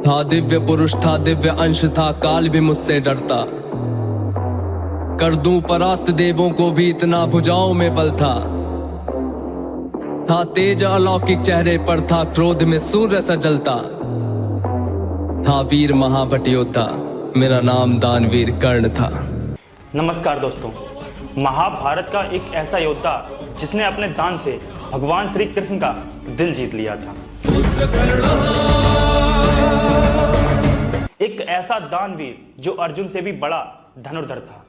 था दिव्य पुरुष, था दिव्य अंश, था काल भी मुझसे डरता। कर दूं परास्त देवों को भी, इतना भुजाओं में बल था तेज अलौकिक चेहरे पर, था क्रोध में सूर्य सा जलता। था वीर महाभट योद्धा, मेरा नाम दानवीर कर्ण था। नमस्कार दोस्तों, महाभारत का एक ऐसा योद्धा जिसने अपने दान से भगवान श्री कृष्ण का दिल जीत लिया था। एक ऐसा दानवीर जो अर्जुन से भी बड़ा धनुर्धर था।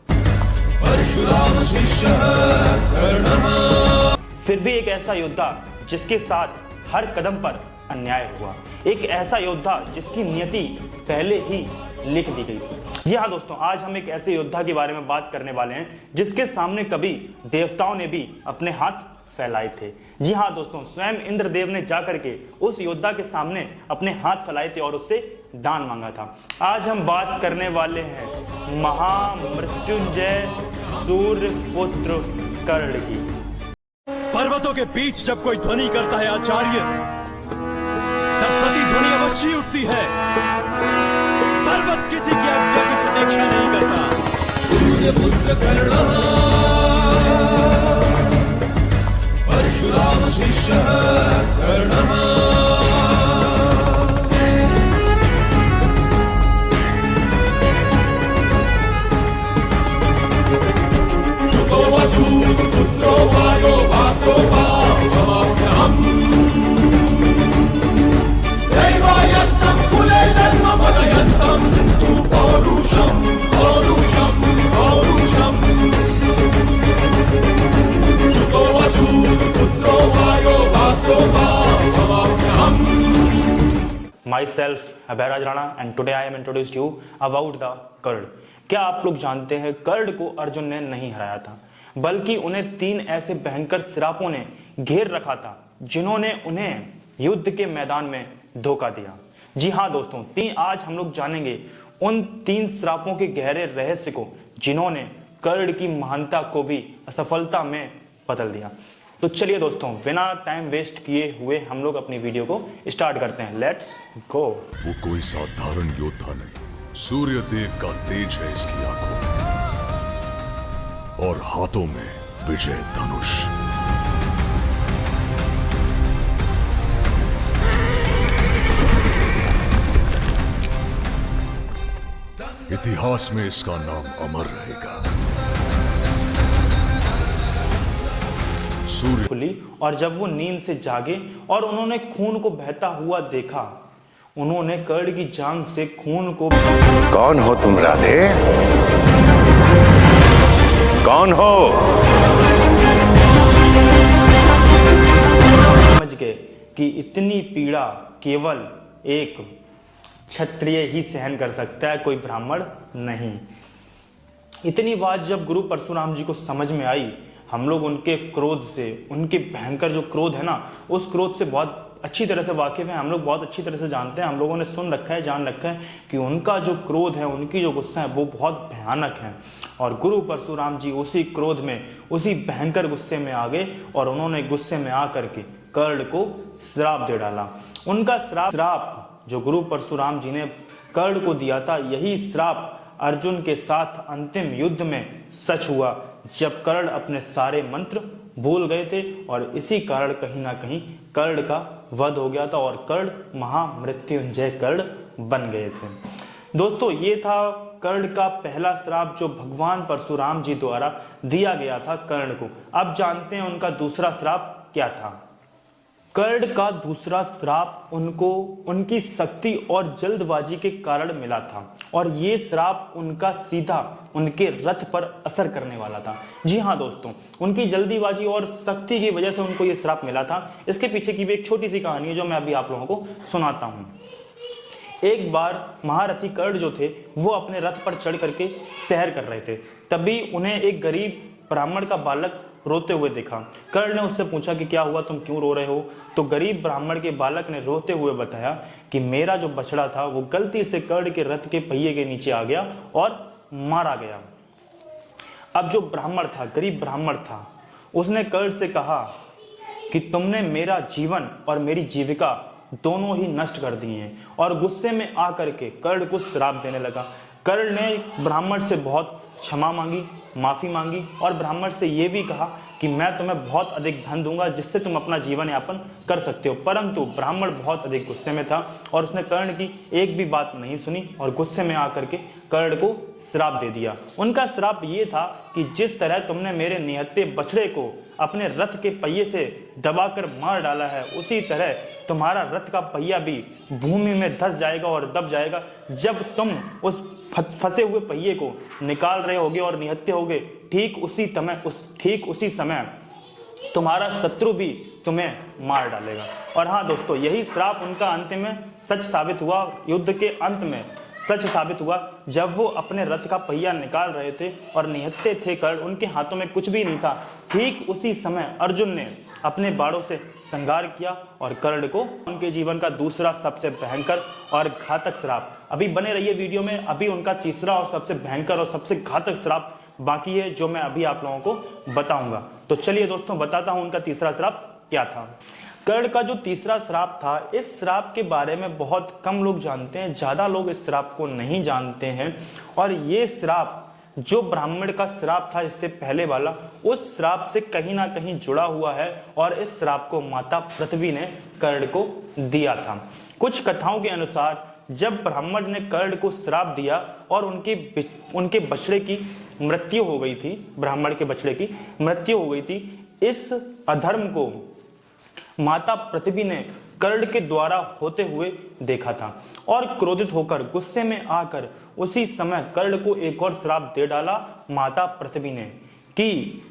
फिर भी एक ऐसा योद्धा जिसके साथ हर कदम पर अन्याय हुआ। एक ऐसा योद्धा जिसकी नियति पहले ही लिख दी गई थी। जी हाँ दोस्तों, आज हम एक ऐसे योद्धा के बारे में बात करने वाले हैं जिसके सामने कभी देवताओं ने भी अपने हाथ फैलाए थे। जी हाँ दोस्तों, स्वयं इंद्रदेव ने जाकर के उस योद्धा के सामने अपने हाथ फैलाए थे और उससे दान मांगा था। आज हम बात करने वाले हैं महामृत्युंजय सूर्य पुत्र कर्ण की। पर्वतों के बीच जब कोई ध्वनि करता है आचार्य, तब प्रतिध्वनि अवश्य उठती है। पर्वत किसी की आज्ञा की प्रतीक्षा नहीं करता। सूर्य पुत्र कर्ण, परशुराम शिष्य कर्ण। Myself Abhairaj Rana and today I am introduced you about the कर्ण। क्या आप लोग जानते हैं कर्ण को अर्जुन ने नहीं हराया था, बल्कि उन्हें 3 ऐसे भयंकर श्रापों ने घेर रखा था जिन्होंने उन्हें युद्ध के मैदान में धोखा दिया। जी हाँ दोस्तों, आज हम लोग जानेंगे उन 3 श्रापों के गहरे रहस्य को जिन्होंने कर्ण की महानता को भी असफलता में बदल दिया। तो चलिए दोस्तों, बिना टाइम वेस्ट किए हुए हम लोग अपनी वीडियो को स्टार्ट करते हैं। Let's go. वो कोई साधारण योद्धा नहीं, सूर्य देव का तेज है इसकी आंखों में और हाथों में विजय धनुष। इतिहास में इसका नाम अमर रहेगा। खुली और जब वो नींद से जागे और उन्होंने खून को बहता हुआ देखा, उन्होंने कर्ण की जांघ से खून को। कौन हो तुम राधे? कौन हो? समझ गए कि इतनी पीड़ा केवल एक क्षत्रिय ही सहन कर सकता है, कोई ब्राह्मण नहीं। इतनी बात जब गुरु परशुराम जी को समझ में आई, हम लोग उनके क्रोध से, उनके भयंकर जो क्रोध है ना, उस क्रोध से बहुत अच्छी तरह से वाकिफ है। हम लोग बहुत अच्छी तरह से जानते हैं, हम लोगों ने सुन रखा है, जान रखा है कि उनका जो क्रोध है, उनकी जो गुस्सा है वो बहुत भयानक है। और गुरु परशुराम जी उसी क्रोध में, उसी भयंकर गुस्से में आ गए और उन्होंने गुस्से में आ करके कर्ण को श्राप दे डाला। उनका श्राप जो गुरु परशुराम जी ने कर्ण को दिया था, यही श्राप अर्जुन के साथ अंतिम युद्ध में सच हुआ, जब कर्ण अपने सारे मंत्र भूल गए थे और इसी कारण कहीं ना कहीं कर्ण का वध हो गया था और कर्ण महामृत्युंजय कर्ण बन गए थे। दोस्तों, ये था कर्ण का पहला श्राप जो भगवान परशुराम जी द्वारा दिया गया था कर्ण को। अब जानते हैं उनका दूसरा श्राप क्या था। कर्ण का दूसरा श्राप उनको उनकी शक्ति और जल्दबाजी के कारण मिला था और ये श्राप उनका सीधा उनके रथ पर असर करने वाला था। जी हाँ दोस्तों, उनकी जल्दीबाजी और शक्ति की वजह से उनको ये श्राप मिला था। इसके पीछे की भी एक छोटी सी कहानी है जो मैं अभी आप लोगों को सुनाता हूँ। एक बार महारथी कर्ण जो थे वो अपने रथ पर चढ़ करके सैर कर रहे थे, तभी उन्हें एक गरीब ब्राह्मण का बालक रोते हुए देखा। कर्ण ने उससे पूछा कि क्या हुआ, तुम क्यों रो रहे हो? तो गरीब ब्राह्मण के बालक ने रोते हुए बताया कि मेरा जो बछड़ा था वो गलती से कर्ण के रथ के पहिए के नीचे आ गया और मारा गया। अब जो ब्राह्मण था, गरीब ब्राह्मण था, उसने कर्ण से कहा कि तुमने मेरा जीवन और मेरी जीविका दोनों ही नष्ट कर दिए हैं। और गुस्से में आकर के कर्ण को श्राप देने लगा। कर्ण ने ब्राह्मण से बहुत क्षमा मांगी, माफी मांगी और ब्राह्मण से यह भी कहा कि मैं तुम्हें बहुत अधिक धन दूंगा जिससे तुम अपना जीवन यापन कर सकते हो। परंतु ब्राह्मण बहुत अधिक गुस्से में था और उसने कर्ण की एक भी बात नहीं सुनी और गुस्से में आकर के कर्ण को श्राप दे दिया। उनका श्राप ये था कि जिस तरह तुमने मेरे निहत्थे बछड़े को अपने रथ के पहिए से दबाकर मार डाला है, उसी तरह तुम्हारा रथ का पहिया भी भूमि में धंस जाएगा और दब जाएगा। जब तुम उस फंसे हुए पहिए को निकाल रहे होगे और निहत्थे होगे, ठीक उसी समय तुम्हारा शत्रु भी तुम्हें मार डालेगा। और हाँ दोस्तों, यही श्राप उनका अंत में सच साबित हुआ। युद्ध के अंत में सच साबित हुआ जब वो अपने रथ का पहिया निकाल रहे थे और निहत्थे थे कर्ण, उनके हाथों में कुछ भी नहीं था। ठीक उसी समय अर्जुन ने अपने बाणों से संहार किया और कर्ण को उनके जीवन का दूसरा सबसे भयंकर और घातक श्राप। अभी बने रहिए वीडियो में, अभी उनका तीसरा और सबसे भयंकर और सबसे घातक श्राप बाकी है जो मैं अभी आप लोगों को बताऊंगा। तो चलिए दोस्तों, बताता हूं उनका तीसरा श्राप क्या था। कर्ण का जो तीसरा श्राप था, इस श्राप के बारे में बहुत कम लोग जानते हैं, ज्यादा लोग इस श्राप को नहीं जानते हैं। और ये श्राप जो ब्राह्मण का श्राप था इससे पहले वाला, उस श्राप से कहीं ना कहीं जुड़ा हुआ है और इस श्राप को माता पृथ्वी ने कर्ण को दिया था। कुछ कथाओं के अनुसार जब ब्राह्मण ने कर्ण को श्राप दिया और उनके बछड़े की मृत्यु हो गई थी, ब्राह्मण के बछड़े की मृत्यु हो गई थी, इस अधर्म को माता पृथ्वी ने कर्ण के द्वारा होते हुए देखा था और क्रोधित होकर गुस्से में आकर उसी समय कर्ण को एक और श्राप दे डाला माता पृथ्वी ने कि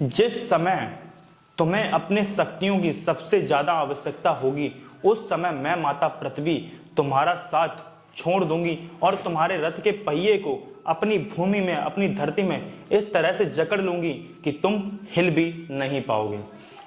जिस समय तुम्हें अपने शक्तियों की सबसे ज्यादा आवश्यकता होगी, उस समय मैं माता पृथ्वी तुम्हारा साथ छोड़ दूंगी और तुम्हारे रथ के पहिए को अपनी भूमि में, अपनी धरती में इस तरह से जकड़ लूंगी कि तुम हिल भी नहीं पाओगे।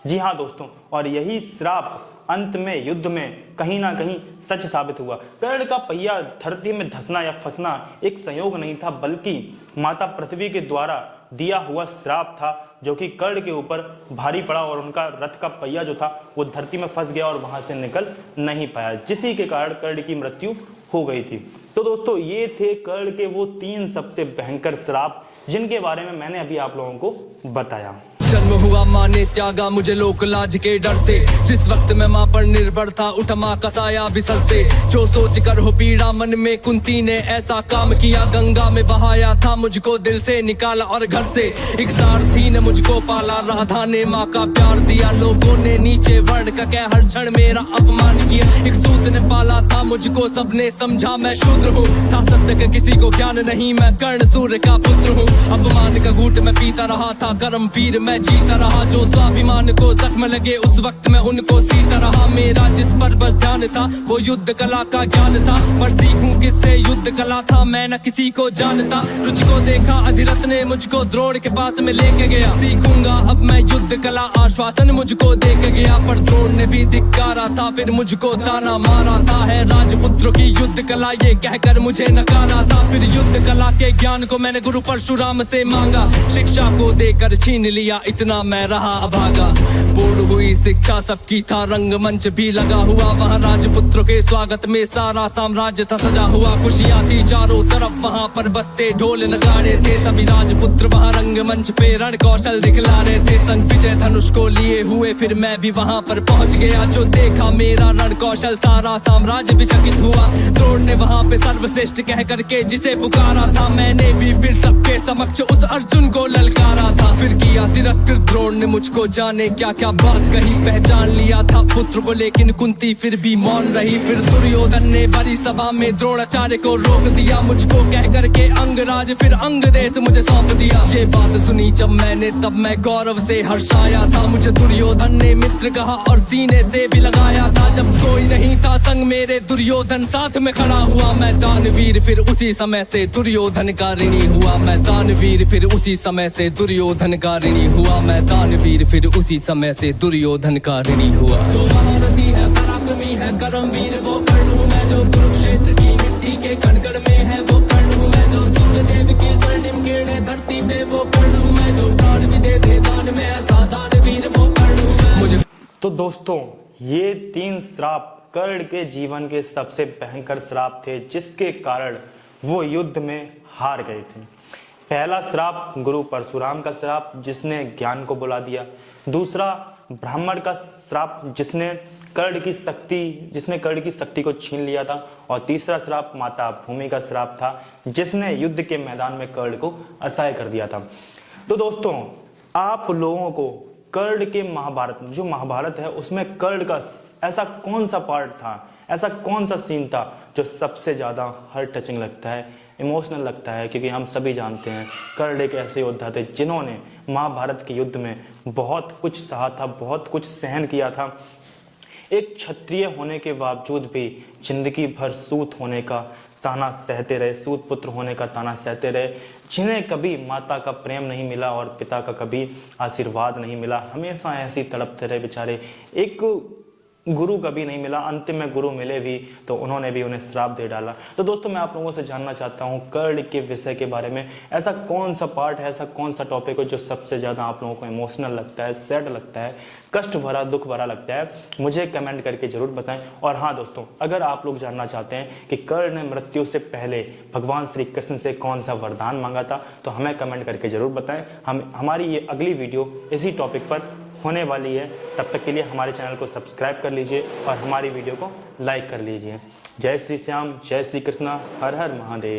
जी हाँ दोस्तों, और यही श्राप अंत में युद्ध में कहीं ना कहीं सच साबित हुआ। कर्ण का पहिया धरती में धंसना या फंसना एक संयोग नहीं था, बल्कि माता पृथ्वी के द्वारा दिया हुआ श्राप था जो कि कर्ण के ऊपर भारी पड़ा और उनका रथ का पहिया जो था वो धरती में फंस गया और वहां से निकल नहीं पाया, जिसी के कारण कर्ण की मृत्यु हो गई थी। तो दोस्तों, ये थे कर्ण के वो 3 सबसे भयंकर श्राप जिनके बारे में मैंने अभी आप लोगों को बताया। जन्म हुआ माँ ने त्यागा मुझे लोक लाज के डर से, जिस वक्त मैं माँ पर निर्भर था उठ माँ का साया बिसर से। जो सोच कर हो पीड़ा मन में कुंती ने ऐसा काम किया, गंगा में बहाया था मुझको दिल से निकाला और घर से। एक सारथी ने मुझको पाला, राधा ने माँ का प्यार दिया, लोगों ने नीचे वर्ण का कह हर क्षण मेरा अपमान किया। एक सूत ने पाला था मुझको, सबने समझा मैं शूद्र हूँ, था सत्य का किसी को ज्ञान नहीं, मैं कर्ण सूर्य का पुत्र हूँ। अपमान का घूंट मैं पीता रहा था, कर्म वीर मैं जीता रहा, जो स्वाभिमान को जख्म लगे उस वक्त मैं उनको सीता रहा। मेरा जिस पर बस ध्यान था वो युद्ध कला का ज्ञान था, पर सीखूं किससे युद्ध कला था मैं न किसी को जानता। रुचि को देखा अधिरथ ने मुझको द्रोण के पास में लेके गया, सीखूंगा अब मैं युद्ध कला, आश्वासन मुझको दे के गया। पर द्रोण ने भी धिक्कारा था, फिर मुझको ताना मारा था, है राजपुत्रों की युद्ध कला ये कहकर मुझे नकारा था। फिर युद्ध कला के ज्ञान को मैंने गुरु परशुराम से मांगा, शिक्षा को देकर छीन लिया, इतना मैं रहा अभागा। पूर्ण हुई शिक्षा सबकी था, रंगमंच भी लगा हुआ, वहाँ राजपुत्रों के स्वागत में सारा साम्राज्य था सजा हुआ। खुशियाँ थी चारों तरफ, वहाँ पर बजते ढोल नगाड़े थे, सभी राजपुत्र वहाँ रंगमंच पे रण कौशल दिखला रहे थे। संग विजय धनुष को लिए हुए फिर मैं भी वहाँ पर पहुँच गया, जो देखा मेरा रण कौशल सारा साम्राज्य भी चकित हुआ। द्रोण ने वहाँ पे सर्वश्रेष्ठ कह करके जिसे पुकारा था, मैंने भी फिर सबके समक्ष उस अर्जुन को ललकारा था। फिर किया तिरस्कृत द्रोण ने मुझको, जाने क्या क्या बात कही, पहचान लिया था पुत्र को लेकिन कुंती फिर भी मौन रही। फिर दुर्योधन ने बड़ी सभा में द्रोणाचार्य को रोक दिया, मुझको कह करके अंगराज फिर अंग देश मुझे सौंप दिया। ये बात सुनी जब मैंने तब मैं गौरव से हर्षाया था, मुझे दुर्योधन ने मित्र कहा और सीने से भी लगाया था। जब कोई नहीं था संग मेरे दुर्योधन साथ में खड़ा हुआ, मैं दानवीर फिर उसी समय से दुर्योधन का ऋणी हुआ। मैं दानवीर फिर उसी समय से दुर्योधन का ऋणी हुआ, मैं दानवीर फिर उसी समय से दुर्योधन का ऋणी हुआ। जो महारथी है पराक्रमी है कर्मवीर वो कर्ण हूँ मैं, जो कुरुक्षेत्र की मिट्टी के कणकण में है वो कर्ण हूँ मैं, जो सूर्यदेव की स्वर्णिम किरणें धरती पे वो कर्ण हूँ मैं, जो प्राण भी दे दान में ऐसा दानवीर वो कर्ण हूँ मैं। मुझे तो दोस्तों, ये 3 श्राप कर्ण के जीवन के सबसे भयंकर श्राप थे, जिसके कारण वो युद्ध में हार गए थे। पहला श्राप गुरु परशुराम का श्राप, जिसने ज्ञान को बुला दिया। दूसरा ब्राह्मण का श्राप, जिसने कर्ण की शक्ति को छीन लिया था। और तीसरा श्राप माता भूमि का श्राप था, जिसने युद्ध के मैदान में कर्ण को असहाय कर दिया था। तो दोस्तों, आप लोगों को कर्ण के महाभारत, जो महाभारत है, उसमें कर्ण का ऐसा कौन सा पार्ट था, ऐसा कौन सा सीन था जो सबसे ज्यादा हार्ट टचिंग लगता है, इमोशनल लगता है? क्योंकि हम सभी जानते हैं कर्ण एक ऐसे योद्धा थे जिन्होंने महाभारत के युद्ध में बहुत कुछ सहा था, बहुत कुछ सहन किया था। एक क्षत्रिय होने के बावजूद भी जिंदगी भर सूत होने का ताना सहते रहे, सूत पुत्र होने का ताना सहते रहे, जिन्हें कभी माता का प्रेम नहीं मिला और पिता का कभी आशीर्वाद नहीं मिला, हमेशा ऐसी तड़पते रहे बेचारे। एक गुरु कभी नहीं मिला, अंतिम में गुरु मिले भी तो उन्होंने भी उन्हें श्राप दे डाला। तो दोस्तों, मैं आप लोगों से जानना चाहता हूं कर्ण के विषय के बारे में, ऐसा कौन सा पार्ट है, ऐसा कौन सा टॉपिक है जो सबसे ज्यादा आप लोगों को इमोशनल लगता है, सैड लगता है, कष्ट भरा, दुख भरा लगता है? मुझे कमेंट करके जरूर बताएं। और हाँ दोस्तों, अगर आप लोग जानना चाहते हैं कि कर्ण ने मृत्यु से पहले भगवान श्री कृष्ण से कौन सा वरदान मांगा था, तो हमें कमेंट करके जरूर बताएं। हमारी ये अगली वीडियो इसी टॉपिक पर होने वाली है। तब तक के लिए हमारे चैनल को सब्सक्राइब कर लीजिए और हमारी वीडियो को लाइक कर लीजिए। जय श्री श्याम, जय श्री कृष्णा, हर हर महादेव।